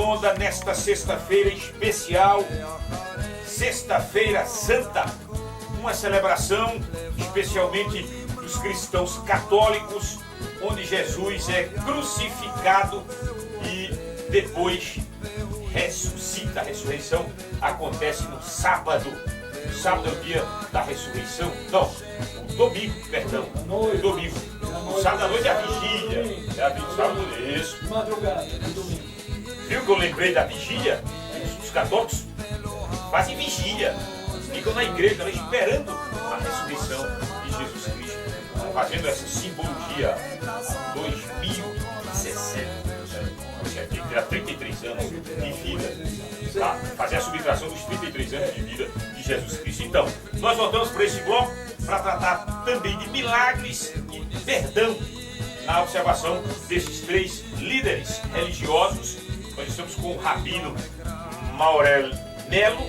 onda nesta sexta-feira especial, Sexta-feira Santa, uma celebração especialmente dos cristãos católicos, onde Jesus é crucificado e depois ressuscita. A ressurreição acontece no sábado. O sábado é o dia da ressurreição. Não, o domingo, perdão. O domingo. O sábado à noite é a vigília. É a vigília. Isso. Madrugada, domingo. Viu que eu lembrei da vigília? Os católicos fazem vigília. Ficam na igreja lá, esperando a ressurreição de Jesus Cristo. Fazendo essa simbologia 2017. Terá 33 anos de vida. Tá? Fazer a subtração dos 33 anos de vida de Jesus Cristo. Então, nós voltamos para esse bloco para tratar também de milagres e perdão na observação desses três líderes religiosos. Nós estamos com o Rabino Maurel Melo,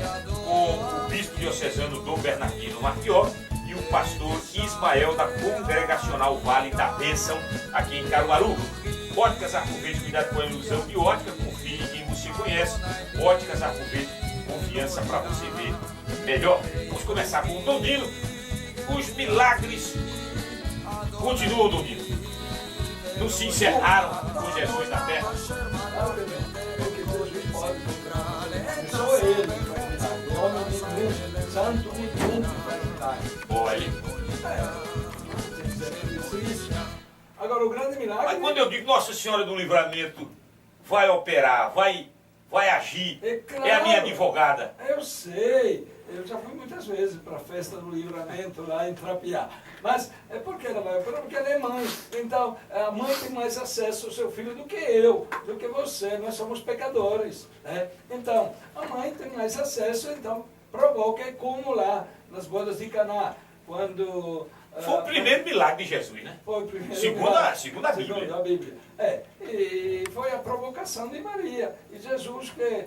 com o bispo diocesano Dom Bernardino Marchiori e o pastor Ismael da Congregacional Vale da Bênção, aqui em Caruaru. Óticas Arcoverde, cuidado com a ilusão de ótica, confie em quem você conhece. Óticas Arcoverde, confiança para você ver melhor. Vamos começar com o Dondino. Os milagres continuam, Dondino. Não se encerraram com Jesus na terra. Porque Jesus pode. Não sou ele que faz milagre. O homem nenhum, santo nenhum que faz milagre. Olha. Agora, o grande milagre... Mas quando eu digo Nossa Senhora do Livramento vai operar, vai agir, claro, é a minha advogada. Eu sei, eu já fui muitas vezes para a festa do Livramento lá em Trapiá. Mas é porque ela vai operar, porque ela é mãe. Então, a mãe tem mais acesso ao seu filho do que eu, do que você. Nós somos pecadores, né? Então, a mãe tem mais acesso, então provoca como lá nas bodas de Caná, quando... Foi o primeiro milagre de Jesus, né? Foi o primeiro segundo a Bíblia. Segundo a Bíblia. E foi a provocação de Maria. E Jesus, que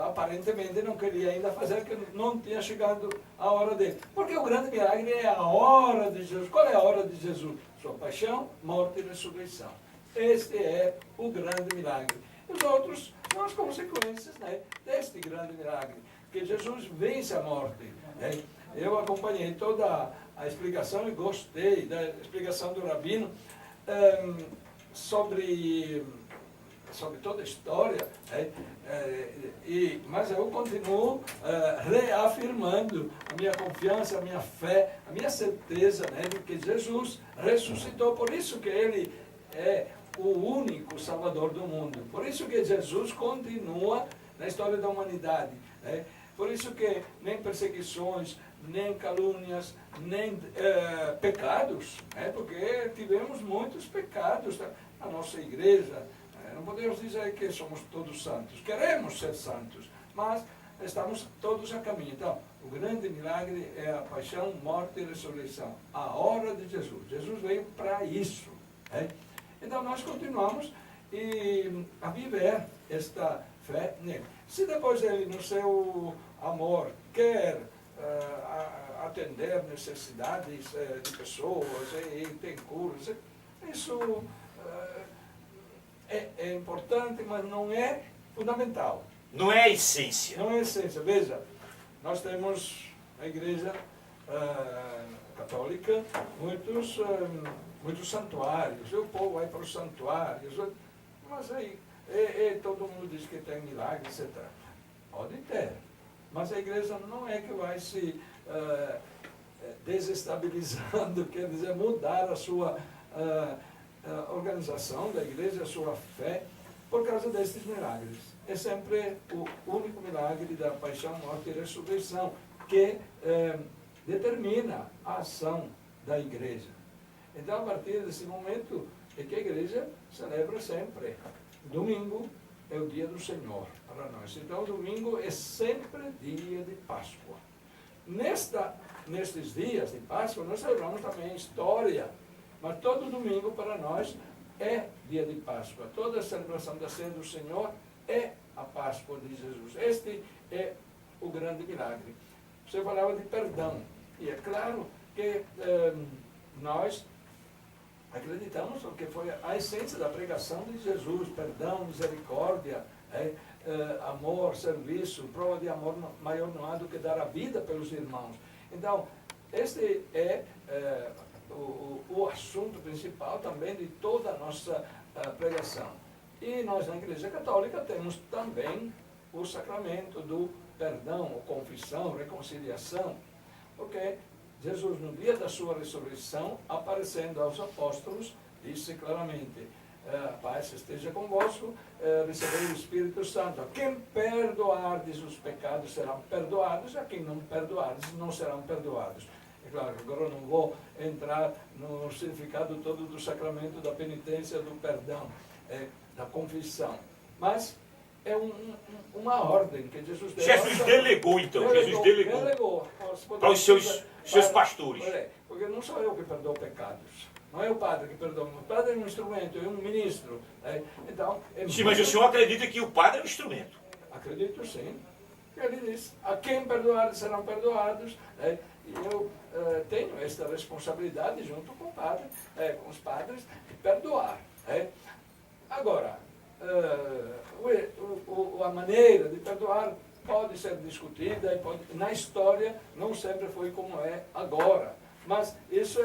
aparentemente não queria ainda fazer, que não tinha chegado a hora dele. Porque o grande milagre é a hora de Jesus. Qual é a hora de Jesus? Sua paixão, morte e ressurreição. Este é o grande milagre. Os outros são as consequências, né, deste grande milagre. Que Jesus vence a morte. Né? Eu acompanhei toda a explicação e gostei da explicação do Rabino sobre toda a história, né? Mas eu continuo reafirmando a minha confiança, a minha fé, a minha certeza, né, de que Jesus ressuscitou. Por isso que Ele é o único Salvador do mundo. Por isso que Jesus continua na história da humanidade. Né? Por isso que nem perseguições, nem calúnias, nem pecados, né? Porque tivemos muitos pecados na nossa igreja. Não podemos dizer que somos todos santos. Queremos ser santos, mas estamos todos a caminho. Então, o grande milagre é a paixão, morte e ressurreição. A hora de Jesus. Jesus veio para isso. Né? Então, nós continuamos a viver esta fé nele. Se depois ele, no seu amor, quer atender necessidades de pessoas e tem curas, isso é importante, mas não é fundamental. Não é a essência. Não é a essência. Veja, nós temos na igreja católica muitos santuários. O povo vai para os santuários, mas aí todo mundo diz que tem milagre, etc. Pode ter. Mas a igreja não é que vai se desestabilizando, quer dizer, mudar a sua organização da igreja, a sua fé, por causa destes milagres. É sempre o único milagre da paixão, morte e ressurreição que determina a ação da igreja. Então, a partir desse momento, é que a igreja celebra sempre. Domingo é o dia do Senhor para nós. Então, domingo é sempre dia de Páscoa. Nestes dias de Páscoa, nós celebramos também a história, mas todo domingo para nós é dia de Páscoa. Toda a celebração da ceia do Senhor é a Páscoa de Jesus. Este é o grande milagre. Você falava de perdão, e é claro que nós acreditamos que foi a essência da pregação de Jesus, perdão, misericórdia, amor, serviço, prova de amor maior não há do que dar a vida pelos irmãos. Então, este é o assunto principal também de toda a nossa pregação. E nós na Igreja Católica temos também o sacramento do perdão, ou confissão, reconciliação, porque Jesus, no dia da sua ressurreição, aparecendo aos apóstolos, disse claramente: a paz esteja convosco, recebei o Espírito Santo. A quem perdoardes os pecados serão perdoados, a quem não perdoardes não serão perdoados. É claro que agora eu não vou entrar no significado todo do sacramento da penitência, do perdão, da confissão, mas é uma ordem que Jesus deu. Jesus delegou, então. Jesus delegou para os seus pastores. Porque não sou eu que perdoo pecados. Não é o padre que perdoa. O padre é um instrumento, é um ministro. Então, sim, mas o senhor acredita que o padre é um instrumento? Acredito, sim. Ele diz: a quem perdoar serão perdoados. E eu tenho esta responsabilidade junto com o padre, com os padres, de perdoar. Agora, a maneira de perdoar pode ser discutida, na história não sempre foi como é agora. Mas isso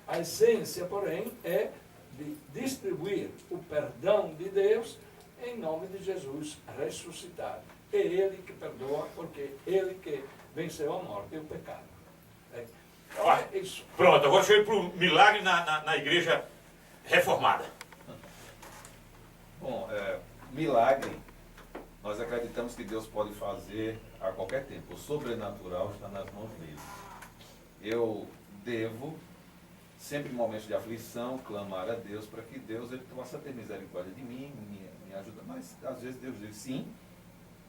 a essência, porém, é de distribuir o perdão de Deus em nome de Jesus ressuscitado. É Ele que perdoa, porque Ele que venceu a morte e o pecado. Então, é isso. Pronto, agora deixa eu ir para o milagre na igreja reformada. Bom, milagre, nós acreditamos que Deus pode fazer a qualquer tempo. O sobrenatural está nas mãos dele. Eu devo, sempre em momentos de aflição, clamar a Deus para que Deus ele possa ter misericórdia de mim, me ajuda. Mas às vezes Deus diz sim,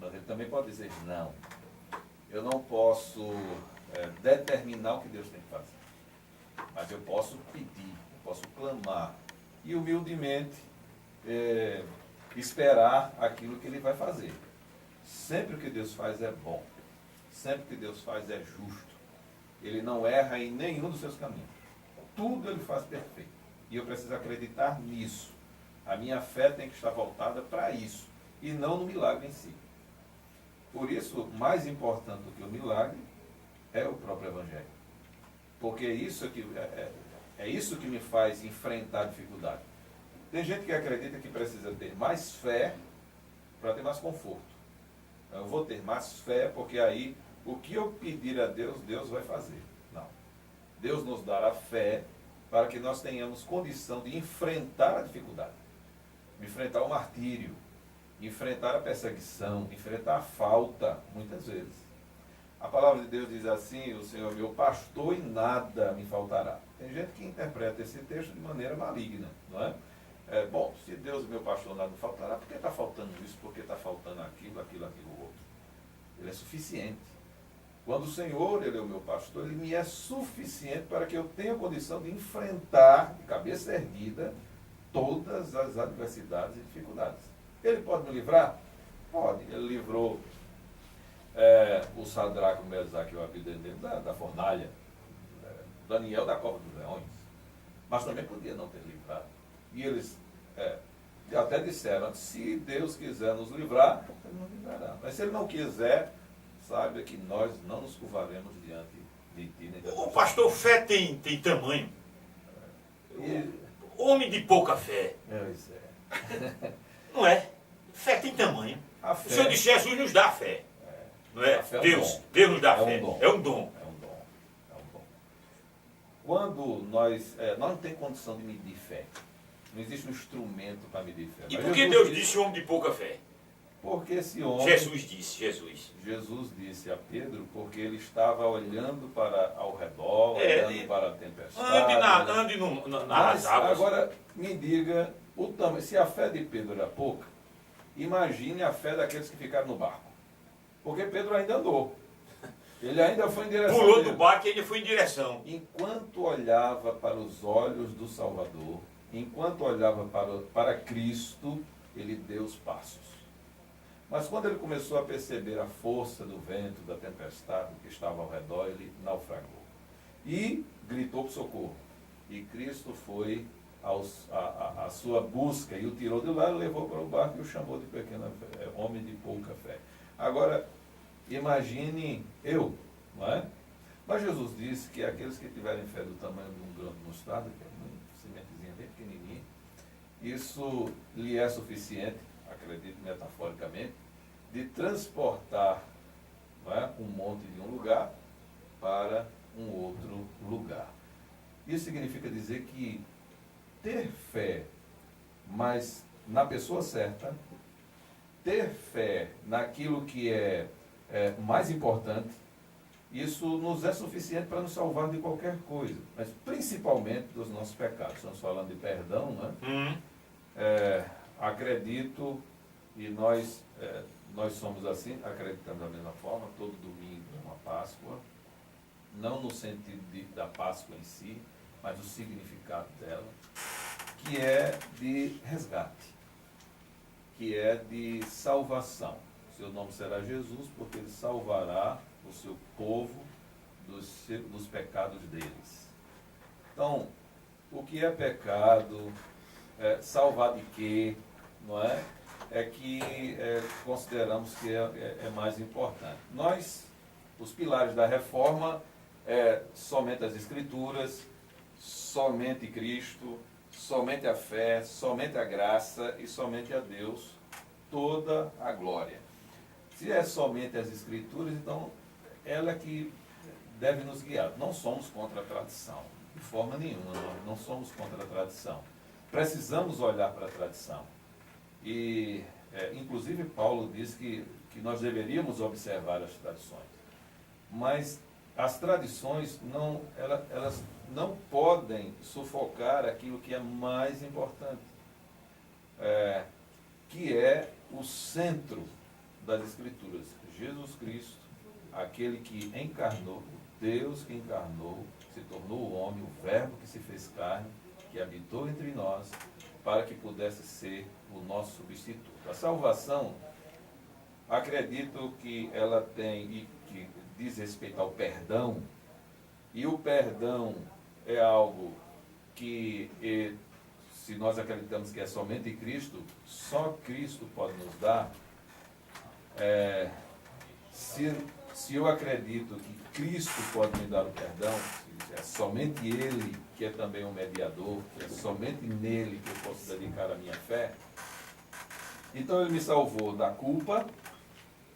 mas ele também pode dizer não. Eu não posso determinar o que Deus tem que fazer, mas eu posso pedir, eu posso clamar e humildemente esperar aquilo que Ele vai fazer. Sempre o que Deus faz é bom, sempre o que Deus faz é justo. Ele não erra em nenhum dos seus caminhos. Tudo Ele faz perfeito. E eu preciso acreditar nisso. A minha fé tem que estar voltada para isso, e não no milagre em si. Por isso, mais importante do que o milagre é o próprio Evangelho. Porque isso é isso que me faz enfrentar a dificuldade. Tem gente que acredita que precisa ter mais fé para ter mais conforto. Eu vou ter mais fé porque aí o que eu pedir a Deus, Deus vai fazer. Não. Deus nos dará fé para que nós tenhamos condição de enfrentar a dificuldade. Enfrentar o martírio, enfrentar a perseguição, enfrentar a falta, muitas vezes. A palavra de Deus diz assim: o Senhor é meu pastor e nada me faltará. Tem gente que interpreta esse texto de maneira maligna, não é? Bom, se Deus é meu pastor, nada me faltará, por que está faltando isso? Por que está faltando aquilo, outro? Ele é suficiente. Quando o Senhor, Ele é o meu pastor, Ele me é suficiente para que eu tenha condição de enfrentar, de cabeça erguida, todas as adversidades e dificuldades. Ele pode me livrar? Pode. Ele livrou o Sadraque, o Mesaque e o Abednego da fornalha, Daniel da cova dos leões, mas também podia não ter livrado. E eles até disseram: se Deus quiser nos livrar, Ele nos livrará. Mas se Ele não quiser, saiba que nós não nos curvaremos diante de ti. Nem O pastor, fé tem tamanho. Homem de pouca fé. Não é? Fé tem tamanho. O Senhor disse: Jesus nos dá fé. Não é? Deus nos dá fé. É um dom. Quando nós não tem condição de medir fé, não existe um instrumento para medir fé. E por que Deus disse homem de pouca fé? Porque esse homem... Jesus disse a Pedro, porque ele estava olhando ao redor, olhando para a tempestade. Ande nas águas. Agora, me diga, o tamanho, se a fé de Pedro era pouca, imagine a fé daqueles que ficaram no barco. Porque Pedro ainda andou. Ele ainda foi em direção. Pulou do barco e ainda foi em direção. Enquanto olhava para os olhos do Salvador, enquanto olhava para Cristo, ele deu os passos. Mas quando ele começou a perceber a força do vento, da tempestade que estava ao redor, ele naufragou. E gritou por socorro. E Cristo foi a sua busca e o tirou de lá, levou para o barco e o chamou de pequeno homem de pouca fé. Agora, imagine eu, não é? Mas Jesus disse que aqueles que tiverem fé do tamanho de um grão de mostarda, que é uma sementezinha bem pequenininha, isso lhe é suficiente, acredito metaforicamente, de transportar, não é, um monte de um lugar para um outro lugar. Isso significa dizer que ter fé, mas na pessoa certa, ter fé naquilo que é mais importante, isso nos é suficiente para nos salvar de qualquer coisa, mas principalmente dos nossos pecados. Estamos falando de perdão, né? Acredito, e nós somos assim, acreditamos da mesma forma, todo domingo é uma Páscoa, não no sentido da Páscoa em si, mas o significado dela, que é de resgate, que é de salvação. Seu nome será Jesus, porque ele salvará o seu povo dos pecados deles. Então, o que é pecado? Salvar de quê? Não é? É que consideramos que é mais importante. Nós, os pilares da reforma, somente as Escrituras, somente Cristo, somente a fé, somente a graça e somente a Deus toda a glória. Se é somente as Escrituras, então ela é que deve nos guiar. Não somos contra a tradição, de forma nenhuma, não somos contra a tradição. Precisamos olhar para a tradição. E, inclusive, Paulo diz que nós deveríamos observar as tradições. Mas as tradições, elas não podem sufocar aquilo que é mais importante, que é o centro das Escrituras. Jesus Cristo, aquele que encarnou, Deus que encarnou, se tornou o homem, o Verbo que se fez carne, que habitou entre nós, para que pudesse ser o nosso substituto. A salvação, acredito que ela tem, e que diz respeito ao perdão, e o perdão é algo que, se nós acreditamos que é somente Cristo, só Cristo pode nos dar. Se eu acredito que Cristo pode me dar o perdão, é somente Ele que é também um mediador, que é somente nele que eu posso dedicar a minha fé, então Ele me salvou da culpa,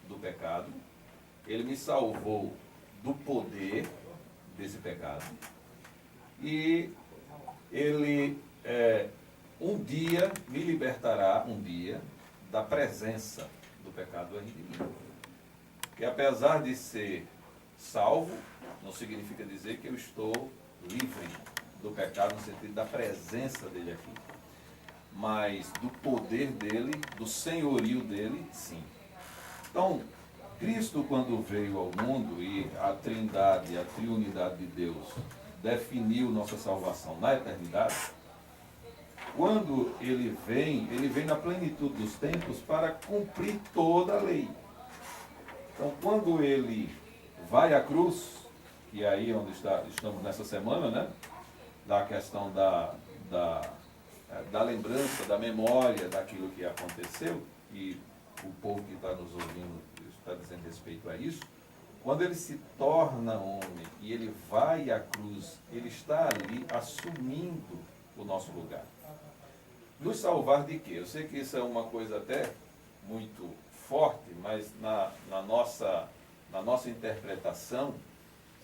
do pecado, Ele me salvou do poder desse pecado, e Ele um dia me libertará, da presença do pecado em mim. Que apesar de ser salvo, não significa dizer que eu estou livre do pecado no sentido da presença dele aqui. Mas do poder dele, do senhorio dele, sim. Então, Cristo, quando veio ao mundo, e a trindade, a triunidade de Deus definiu nossa salvação na eternidade, quando ele vem na plenitude dos tempos para cumprir toda a lei. Então, quando ele vai à cruz, e aí é onde estamos nessa semana, né? Da questão da lembrança, da memória daquilo que aconteceu, e o povo que está nos ouvindo está dizendo respeito a isso. Quando ele se torna homem e ele vai à cruz, ele está ali assumindo o nosso lugar. Nos salvar de quê? Eu sei que isso é uma coisa até muito forte, mas na nossa interpretação,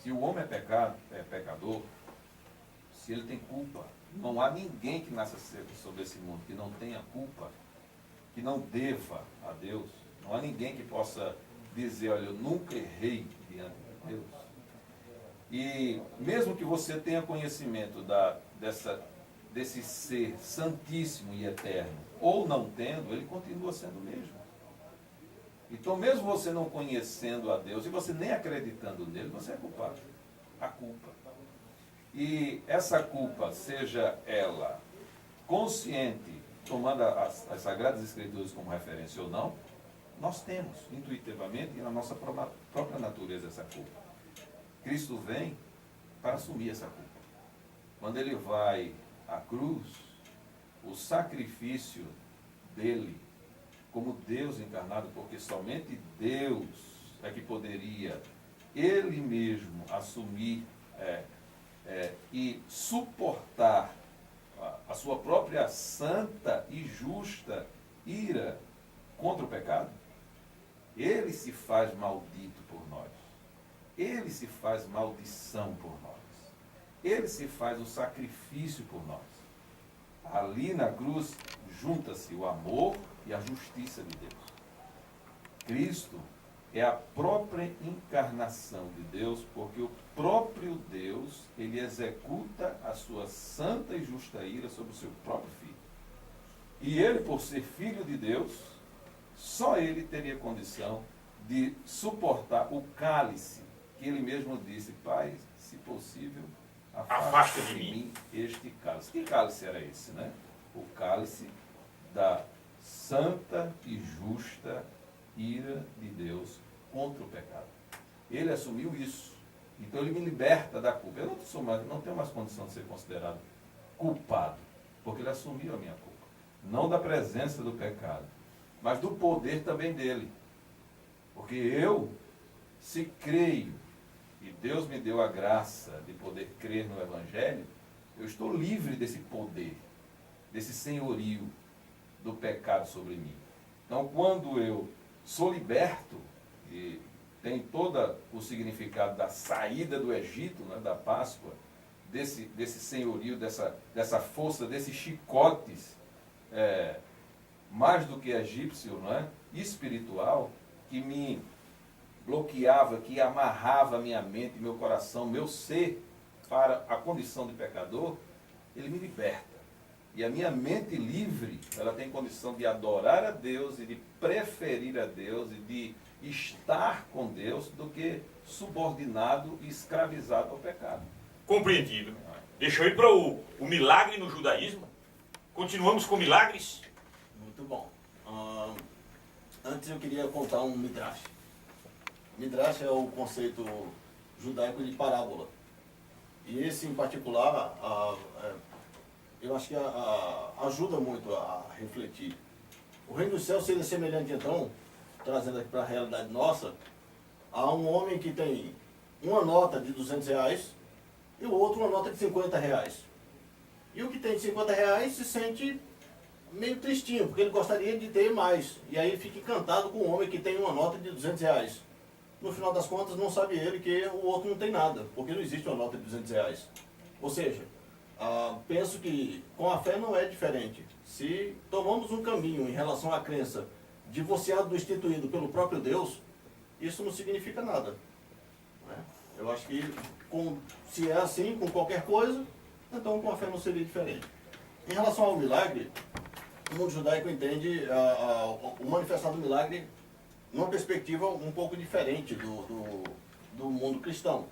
se o homem é pecador, se ele tem culpa, não há ninguém que nasça sobre esse mundo que não tenha culpa, que não deva a Deus. Não há ninguém que possa dizer, olha, eu nunca errei diante de Deus. E mesmo que você tenha conhecimento desse ser santíssimo e eterno, ou não tendo, ele continua sendo o mesmo. Então, mesmo você não conhecendo a Deus, e você nem acreditando nele, você é culpado. A culpa. E essa culpa, seja ela consciente, tomando as Sagradas Escrituras como referência ou não, nós temos, intuitivamente, e na nossa própria natureza, essa culpa. Cristo vem para assumir essa culpa. Quando ele vai à cruz, o sacrifício dele como Deus encarnado, porque somente Deus é que poderia ele mesmo assumir e suportar a sua própria santa e justa ira contra o pecado. Ele se faz maldito por nós. Ele se faz maldição por nós. Ele se faz o sacrifício por nós. Ali na cruz junta-se o amor e a justiça de Deus. Cristo é a própria encarnação de Deus, porque o próprio Deus, ele executa a sua santa e justa ira sobre o seu próprio filho. E ele, por ser filho de Deus, só ele teria condição de suportar o cálice, que ele mesmo disse: Pai, se possível, afasta de mim este cálice. Que cálice era esse, né? O cálice da santa e justa ira de Deus contra o pecado. Ele assumiu isso. Então ele me liberta da culpa. Eu não tenho mais condição de ser considerado culpado, porque ele assumiu a minha culpa. Não da presença do pecado, mas do poder também dele. Porque eu, se creio, e Deus me deu a graça de poder crer no Evangelho, eu estou livre desse poder, desse senhorio do pecado sobre mim. Então, quando eu sou liberto, e tem todo o significado da saída do Egito, né, da Páscoa, desse senhorio, dessa força, desses chicotes, mais do que egípcio, não é? Espiritual, que me bloqueava, que amarrava minha mente, meu coração, meu ser para a condição de pecador, ele me liberta. E a minha mente livre, ela tem condição de adorar a Deus e de preferir a Deus e de estar com Deus do que subordinado e escravizado ao pecado. Compreendido. Deixa eu ir para o milagre no judaísmo. Continuamos com milagres? Muito bom. Antes eu queria contar um midrash. Midrash é o conceito judaico de parábola. E esse em particular, eu acho que ajuda muito a refletir. O reino dos céus seria semelhante, então, trazendo aqui para a realidade nossa, a um homem que tem uma nota de R$200 e o outro uma nota de R$50. E o que tem de R$50 se sente meio tristinho, porque ele gostaria de ter mais. E aí ele fica encantado com o homem que tem uma nota de R$200. No final das contas, não sabe ele que o outro não tem nada, porque não existe uma nota de R$200. Ou seja, penso que com a fé não é diferente. Se tomamos um caminho em relação à crença divorciado do instituído pelo próprio Deus, isso não significa nada. Né? Eu acho que se é assim com qualquer coisa, então com a fé não seria diferente. Em relação ao milagre, o mundo judaico entende o manifestar do milagre numa perspectiva um pouco diferente do mundo cristão.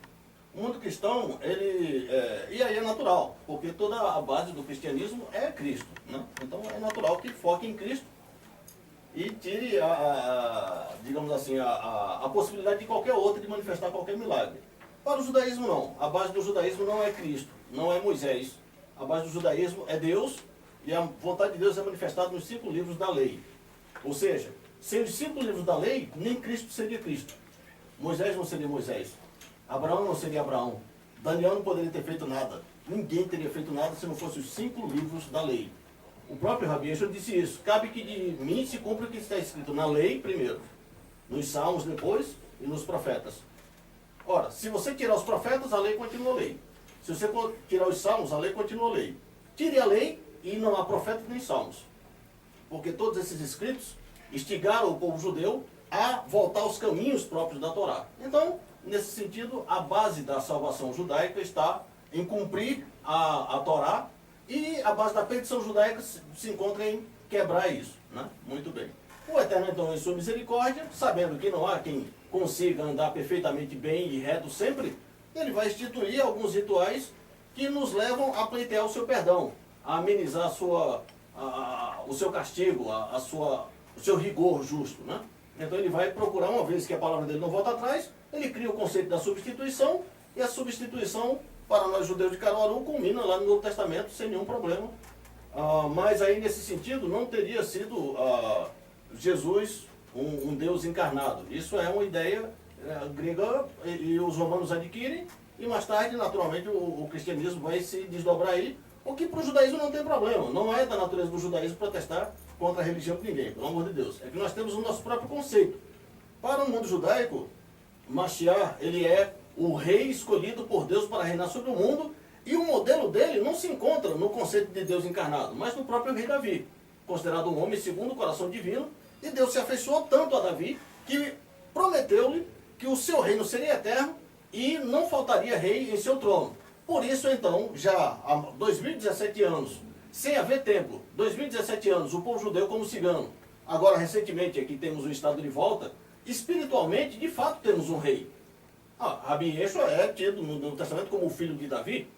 O mundo cristão, e aí é natural, porque toda a base do cristianismo é Cristo. Né? Então é natural que foque em Cristo e tire, digamos assim, a possibilidade de qualquer outro de manifestar qualquer milagre. Para o judaísmo não. A base do judaísmo não é Cristo, não é Moisés. A base do judaísmo é Deus, e a vontade de Deus é manifestada nos 5 livros da lei. Ou seja, sem os 5 livros da lei, nem Cristo seria Cristo. Moisés não seria Moisés. Abraão não seria Abraão. Daniel não poderia ter feito nada. Ninguém teria feito nada se não fossem os 5 livros da lei. O próprio Rabi Yeshua disse isso. Cabe que de mim se cumpra o que está escrito na lei primeiro, nos salmos depois e nos profetas. Ora, se você tirar os profetas, a lei continua a lei. Se você tirar os salmos, a lei continua a lei. Tire a lei e não há profetas nem salmos. Porque todos esses escritos instigaram o povo judeu a voltar aos caminhos próprios da Torá. Então, nesse sentido, a base da salvação judaica está em cumprir a Torá, e a base da perdição judaica se encontra em quebrar isso. Né? Muito bem. O Eterno, então, em sua misericórdia, sabendo que não há quem consiga andar perfeitamente bem e reto sempre, ele vai instituir alguns rituais que nos levam a pleitear o seu perdão, a amenizar o seu castigo, o seu rigor justo. Né? Então ele vai procurar, uma vez que a palavra dele não volta atrás, ele cria o conceito da substituição, e a substituição, para nós judeus de Caruaru, culmina lá no Novo Testamento, sem nenhum problema, Mas aí, nesse sentido, não teria sido Jesus um Deus encarnado. Isso é uma ideia grega e os romanos adquirem, e mais tarde, naturalmente, o cristianismo vai se desdobrar aí, o que para o judaísmo não tem problema. Não é da natureza do judaísmo protestar contra a religião de ninguém, pelo amor de Deus. É que nós temos o nosso próprio conceito. Para o mundo judaico, Mashiach, ele é o rei escolhido por Deus para reinar sobre o mundo, e o modelo dele não se encontra no conceito de Deus encarnado, mas no próprio rei Davi, considerado um homem segundo o coração divino, e Deus se afeiçoou tanto a Davi que prometeu-lhe que o seu reino seria eterno e não faltaria rei em seu trono. Por isso, então, já há 2017 anos, sem haver templo, 2017 anos, o povo judeu como cigano, agora recentemente aqui temos o estado de volta, espiritualmente, de fato, temos um rei. Rabi Yeshua é tido no Testamento como o filho de Davi,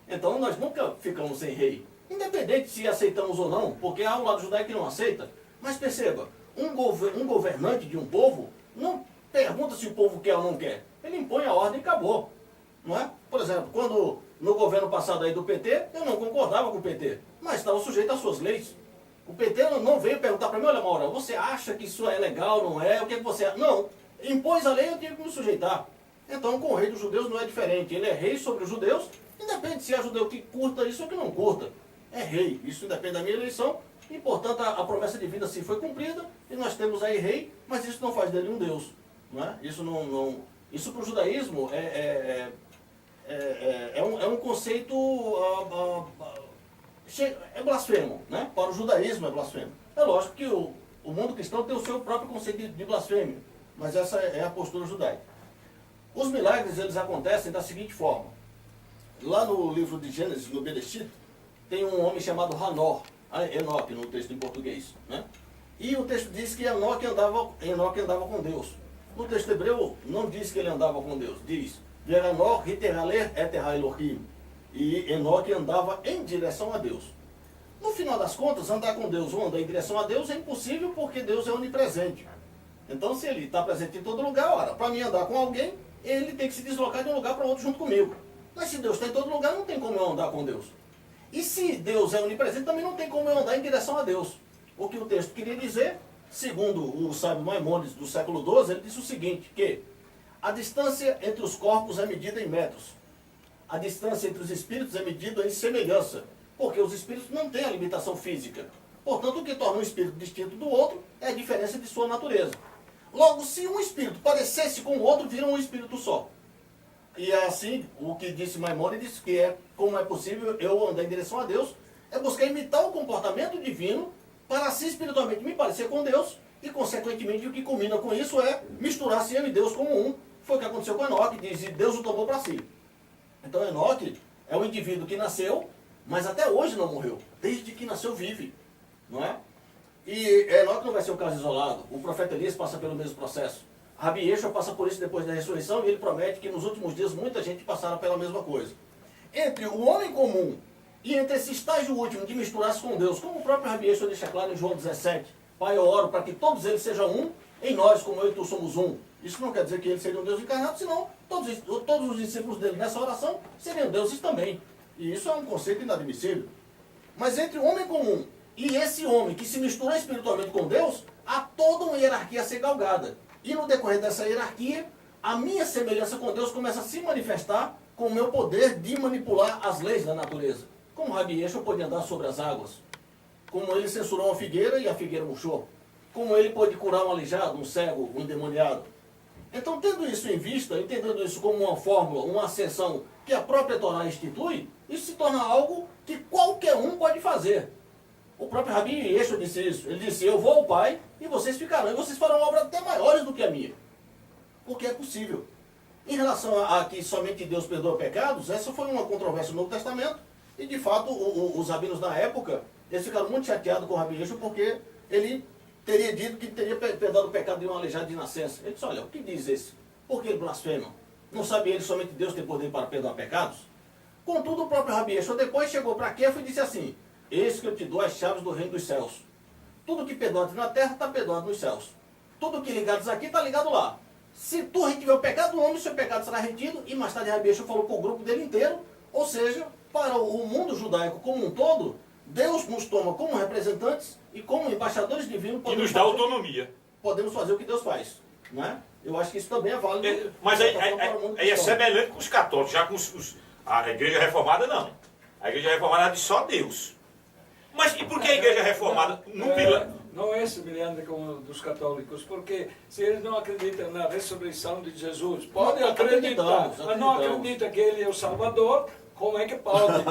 então nós nunca ficamos sem rei, independente se aceitamos ou não, porque há um lado judaico que não aceita. Mas perceba, um governante de um povo não pergunta se o povo quer ou não quer, ele impõe a ordem e acabou. Não é? Por exemplo, quando no governo passado aí do PT, eu não concordava com o PT, mas estava sujeito às suas leis. O PT não veio perguntar para mim: olha, Maura, você acha que isso é legal, não é? O que você acha? Não, impôs a lei, eu tinha que me sujeitar. Então, com o rei dos judeus não é diferente. Ele é rei sobre os judeus, independe se é judeu que curta isso ou que não curta. É rei, isso independe da minha eleição, e portanto a promessa de vida sim foi cumprida, e nós temos aí rei, mas isso não faz dele um Deus. Não é? Isso para o judaísmo é um conceito é blasfemo, né? Para o judaísmo é blasfemo. É lógico que o mundo cristão tem o seu próprio conceito de blasfêmia, mas essa é a postura judaica. Os milagres, eles acontecem da seguinte forma. Lá no livro de Gênesis, no Bereshit, tem um homem chamado Enoque, no texto em português, né? E o texto diz que Enoque andava com Deus. No texto hebreu não diz que ele andava com Deus, diz e Enoque andava em direção a Deus. No final das contas, andar com Deus ou andar em direção a Deus é impossível, porque Deus é onipresente. Então, se ele está presente em todo lugar, ora, para mim andar com alguém, ele tem que se deslocar de um lugar para outro junto comigo. Mas se Deus está em todo lugar, não tem como eu andar com Deus. E se Deus é onipresente, também não tem como eu andar em direção a Deus. O que o texto queria dizer, segundo o sábio Maimônides do século XII, ele disse o seguinte, que a distância entre os corpos é medida em metros. A distância entre os espíritos é medida em semelhança, porque os espíritos não têm a limitação física. Portanto, o que torna um espírito distinto do outro é a diferença de sua natureza. Logo, se um espírito parecesse com o outro, vira um espírito só. E assim, o que disse Maimônides, que é como é possível eu andar em direção a Deus, é buscar imitar o comportamento divino para assim espiritualmente me parecer com Deus, e consequentemente o que combina com isso é misturar-se eu e Deus como um. Foi o que aconteceu com Enoque, diz, e Deus o tomou para si. Então Enoque é um indivíduo que nasceu, mas até hoje não morreu. Desde que nasceu vive, não é? E Enoque não vai ser um caso isolado. O profeta Elias passa pelo mesmo processo. Rabi Yeshua passa por isso depois da ressurreição, e ele promete que nos últimos dias muita gente passará pela mesma coisa. Entre o homem comum e entre esse estágio último de misturar-se com Deus, como o próprio Rabi Yeshua deixa claro em João 17, Pai, eu oro para que todos eles sejam um, em nós, como eu e tu somos um. Isso não quer dizer que ele seria um Deus encarnado, senão todos os discípulos dele nessa oração seriam deuses também. E isso é um conceito inadmissível. Mas entre o homem comum e esse homem que se mistura espiritualmente com Deus, há toda uma hierarquia a ser galgada. E no decorrer dessa hierarquia, a minha semelhança com Deus começa a se manifestar com o meu poder de manipular as leis da natureza. Como Rabi Yeshua pôde andar sobre as águas. Como ele censurou uma figueira e a figueira murchou. Como ele pôde curar um aleijado, um cego, um endemoniado. Então, tendo isso em vista, entendendo isso como uma fórmula, uma ascensão que a própria Torá institui, isso se torna algo que qualquer um pode fazer. O próprio Rabi Yeshua disse isso. Ele disse, eu vou ao Pai e vocês ficarão. E vocês farão obras até maiores do que a minha. Porque é possível. Em relação a que somente Deus perdoa pecados, essa foi uma controvérsia no Novo Testamento. E, de fato, os rabinos na época, eles ficaram muito chateados com o Rabi Yeshua, porque ele teria dito que teria perdoado o pecado de um aleijado de nascença. Ele disse, olha, o que diz esse? Por que ele blasfema? Não sabe ele somente Deus tem poder para perdoar pecados? Contudo, o próprio Rabi Yeshua depois chegou para Kefa e disse assim, eis que eu te dou as chaves do reino dos céus. Tudo que perdoaste na terra está perdoado nos céus. Tudo que ligados aqui está ligado lá. Se tu retiver o pecado do homem, seu pecado será retido. E mais tarde Rabi Yeshua falou para o grupo dele inteiro, ou seja, para o mundo judaico como um todo, Deus nos toma como representantes e como embaixadores divinos E nos dá autonomia. podemos fazer o que Deus faz. Não é? Eu acho que isso também é válido. Mas de aí, certa forma, para o mundo aí é cristão. semelhante com os católicos, já com a igreja reformada não. A igreja reformada é de só Deus. Mas e por que a igreja reformada no pilar? Não é semelhante com o dos católicos, porque se eles não acreditam na ressurreição de Jesus, podem acreditar, mas não acreditam que ele é o Salvador, como é que pode?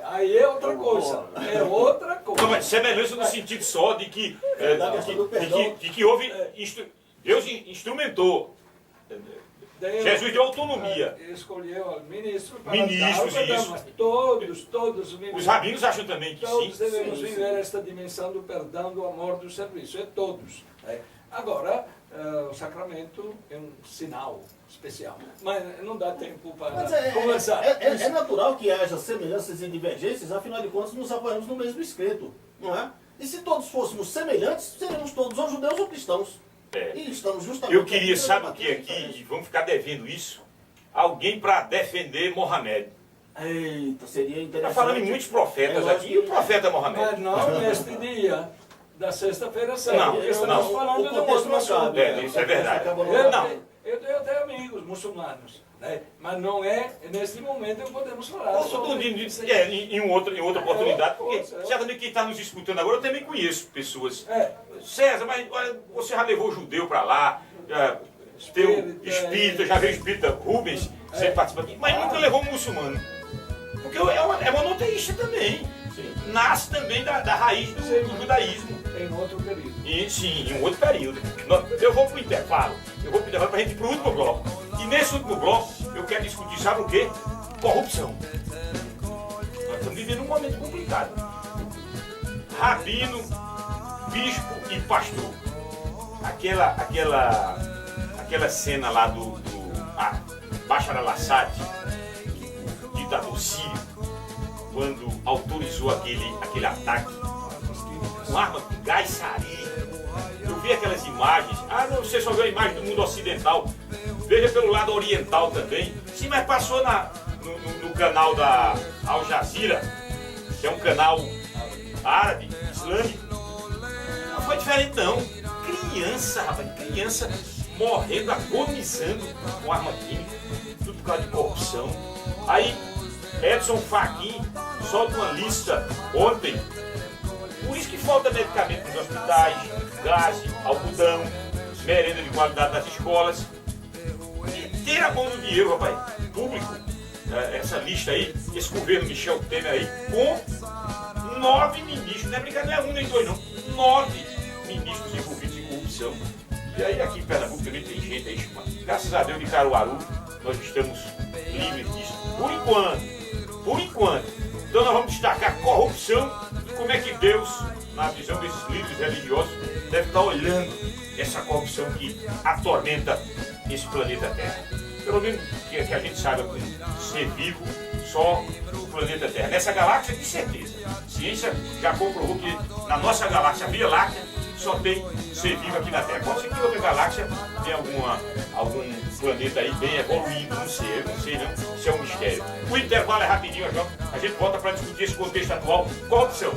Aí é outra coisa. É outra coisa. Não, mas semelhança no sentido só de que, de que houve. Deus instrumentou. Jesus deu autonomia. Escolheu ministros para Ministros, dar o perdão, isso. mas todos os ministros. Os rabinos acham também que Todos sim. devemos viver esta dimensão do perdão, do amor, do serviço. É todos. Agora, o sacramento é um sinal especial. Mas não dá tempo para conversar. É natural que haja semelhanças e divergências, afinal de contas nos apoiamos no mesmo escrito, não é? E se todos fôssemos semelhantes, seríamos todos ou judeus ou cristãos. E estamos justamente... Eu queria, sabe o que aqui, e vamos ficar devendo isso? Alguém para defender Mohamed. Eita, seria interessante. Está falando em muitos profetas aqui. E o profeta Mohamed? Mas não neste dia da sexta-feira Não, santa, porque estamos falando de um contexto outro não assunto. cabe. Isso é verdade. Eu tenho até amigos muçulmanos, né? Mas não é neste momento que podemos falar sobre isso. Em outra oportunidade, porque outra coisa, certamente quem está nos escutando agora, eu também conheço pessoas. César, mas olha, você já levou judeu para lá, teu espírita, já veio espírita Rubens, sempre participa aqui, mas nunca levou um muçulmano. Porque é monoteísta também. Nasce também da raiz do judaísmo. Em outro período. Sim, em um outro período. Eu vou para o intervalo. Para a gente ir para o último bloco. E nesse último bloco, eu quero discutir, sabe o quê? Corrupção. Nós estamos vivendo um momento complicado. Rabino, bispo e pastor. Aquela cena lá do Bashar al-Assad, ditador sírio, quando autorizou aquele ataque com arma com gás sarin. Eu vi aquelas imagens. Não, você só viu a imagem do mundo ocidental. Veja pelo lado oriental também. Sim, mas passou no canal da Al Jazeera, que é um canal árabe, islâmico. Não foi diferente não. Criança, rapaz, criança morrendo, agonizando com arma química, tudo por causa de corrupção. Aí Edson Fachin solta uma lista ontem. Por isso que falta medicamento nos hospitais, gás, algodão, merenda de qualidade nas escolas. E ter a mão do dinheiro, rapaz, público, essa lista aí, esse governo Michel Temer aí, com 9 ministros, não é brincadeira, não é 1 nem 2 não, 9 ministros envolvidos em corrupção. E aí aqui em Pernambuco também tem gente aí, graças a Deus de Caruaru, nós estamos livres disso, por enquanto. Então nós vamos destacar a corrupção e como é que Deus, na visão desses líderes religiosos, deve estar olhando essa corrupção que atormenta esse planeta Terra. Pelo menos que a gente saiba com ser vivo só o planeta Terra. Nessa galáxia, de certeza. A ciência já comprovou que na nossa galáxia Via Láctea só tem ser vivo aqui na Terra. Pode ser que em outra galáxia tenha algum planeta aí bem evoluído, não sei não. Isso é um mistério. O intervalo é rapidinho, a gente volta para discutir esse contexto atual. Corrupção.